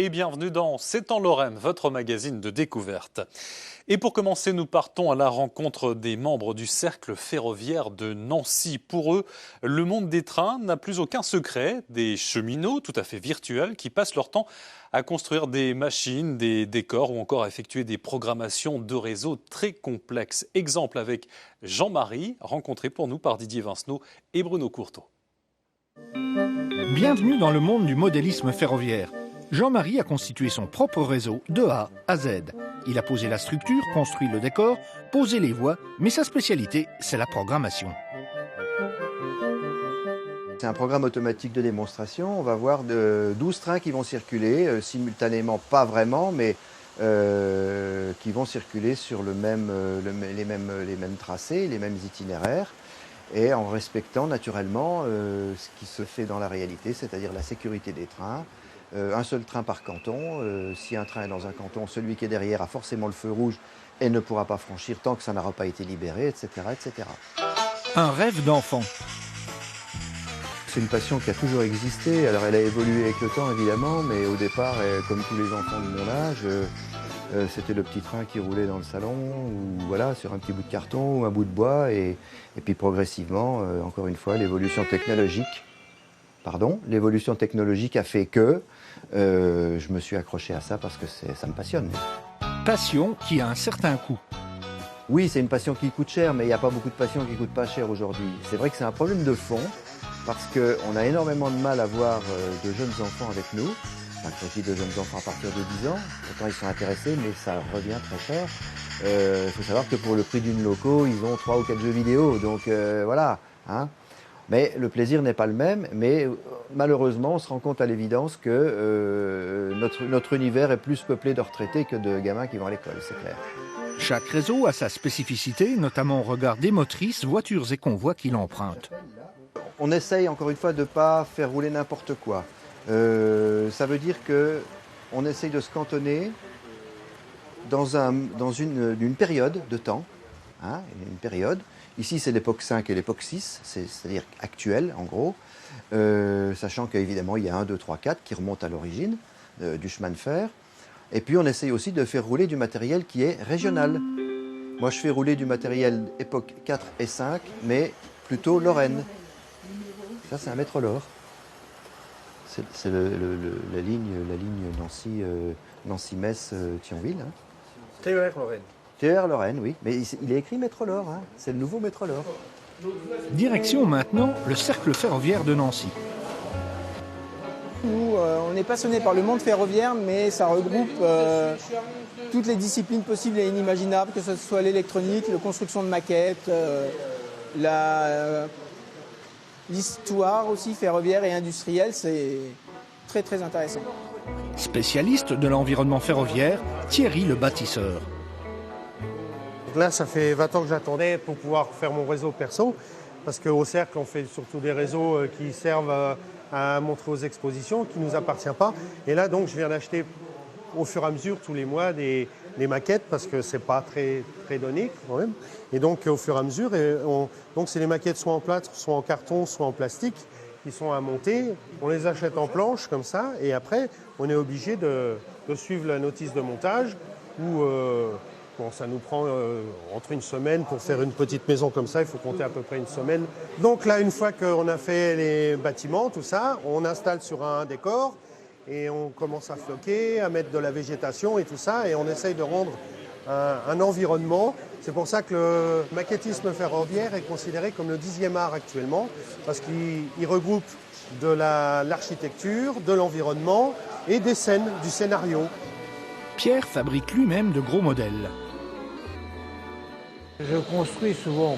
Et bienvenue dans C'est en Lorraine, votre magazine de découverte. Et pour commencer, nous partons à la rencontre des membres du cercle ferroviaire de Nancy. Pour eux, le monde des trains n'a plus aucun secret. Des cheminots tout à fait virtuels qui passent leur temps à construire des machines, des décors ou encore à effectuer des programmations de réseaux très complexes. Exemple avec Jean-Marie, rencontré pour nous par Didier Vincenot et Bruno Courteau. Bienvenue dans le monde du modélisme ferroviaire. Jean-Marie a constitué son propre réseau de A à Z. Il a posé la structure, construit le décor, posé les voies, mais sa spécialité, c'est la programmation. C'est un programme automatique de démonstration. On va voir 12 trains qui vont circuler simultanément, pas vraiment, mais qui vont circuler sur les mêmes tracés, les mêmes itinéraires, et en respectant naturellement ce qui se fait dans la réalité, c'est-à-dire la sécurité des trains. Un seul train par canton. Si un train est dans un canton, celui qui est derrière a forcément le feu rouge et ne pourra pas franchir tant que ça n'aura pas été libéré, etc., etc. Un rêve d'enfant. C'est une passion qui a toujours existé. Alors elle a évolué avec le temps évidemment, mais au départ, comme tous les enfants de mon âge, c'était le petit train qui roulait dans le salon, ou voilà, sur un petit bout de carton ou un bout de bois, et puis progressivement, encore une fois, l'évolution technologique a fait que je me suis accroché à ça parce que ça me passionne. Passion qui a un certain coût. Oui, c'est une passion qui coûte cher, mais il n'y a pas beaucoup de passions qui ne coûtent pas cher aujourd'hui. C'est vrai que c'est un problème de fond, parce qu'on a énormément de mal à voir de jeunes enfants avec nous. Enfin, quand je dis de jeunes enfants à partir de 10 ans, pourtant ils sont intéressés, mais ça revient très cher. Il faut savoir que pour le prix d'une loco, ils ont 3 ou 4 jeux vidéo, donc voilà. Hein. Mais le plaisir n'est pas le même, mais malheureusement, on se rend compte à l'évidence que notre univers est plus peuplé de retraités que de gamins qui vont à l'école, c'est clair. Chaque réseau a sa spécificité, notamment au regard des motrices, voitures et convois qui l'empruntent. On essaye, encore une fois, de ne pas faire rouler n'importe quoi. Ça veut dire qu'on essaye de se cantonner dans une période de temps, hein, une période. Ici, c'est l'époque 5 et l'époque 6, c'est-à-dire actuelle, en gros, sachant qu'évidemment, il y a 1, 2, 3, 4 qui remontent à l'origine du chemin de fer. Et puis, on essaye aussi de faire rouler du matériel qui est régional. Moi, je fais rouler du matériel époque 4 et 5, mais plutôt Lorraine. Ça, c'est un métrolore. C'est la ligne Nancy-Metz-Thionville. Hein. TER Lorraine. TER Lorraine, oui. Mais il est écrit métrolore. Hein. C'est le nouveau métrolore. Direction maintenant le cercle ferroviaire de Nancy. Nous, on est passionné par le monde ferroviaire, mais ça regroupe toutes les disciplines possibles et inimaginables, que ce soit l'électronique, la construction de maquettes, l'histoire aussi ferroviaire et industrielle, c'est très très intéressant. Spécialiste de l'environnement ferroviaire, Thierry le bâtisseur. Donc là, ça fait 20 ans que j'attendais pour pouvoir faire mon réseau perso, parce qu'au cercle, on fait surtout des réseaux qui servent à montrer aux expositions, qui ne nous appartiennent pas. Et là, donc, je viens d'acheter au fur et à mesure, tous les mois, des maquettes, parce que c'est pas très donné quand même. Et donc, au fur et à mesure, donc c'est les maquettes soit en plâtre, soit en carton, soit en plastique, qui sont à monter. On les achète en planche, comme ça, et après, on est obligé de suivre la notice de montage, où ça nous prend entre une semaine pour faire une petite maison comme ça, il faut compter à peu près une semaine. Donc là, une fois qu'on a fait les bâtiments, tout ça, on installe sur un décor, et on commence à floquer, à mettre de la végétation et tout ça, et on essaye de rendre un environnement. C'est pour ça que le maquettisme ferroviaire est considéré comme le 10e art actuellement, parce qu'il regroupe de l'architecture, de l'environnement et des scènes, du scénario. Pierre fabrique lui-même de gros modèles. Je construis souvent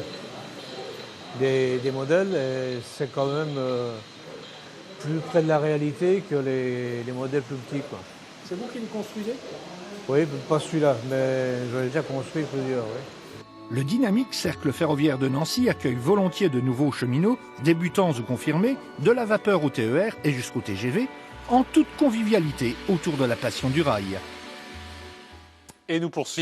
des modèles, et c'est quand même plus près de la réalité que les modèles plus petits, quoi. C'est vous qui le construisez ? Oui, pas celui-là, mais j'en ai déjà construit plusieurs. Oui. Le dynamique cercle ferroviaire de Nancy accueille volontiers de nouveaux cheminots, débutants ou confirmés, de la vapeur au TER et jusqu'au TGV, en toute convivialité autour de la passion du rail. Et nous poursuivons.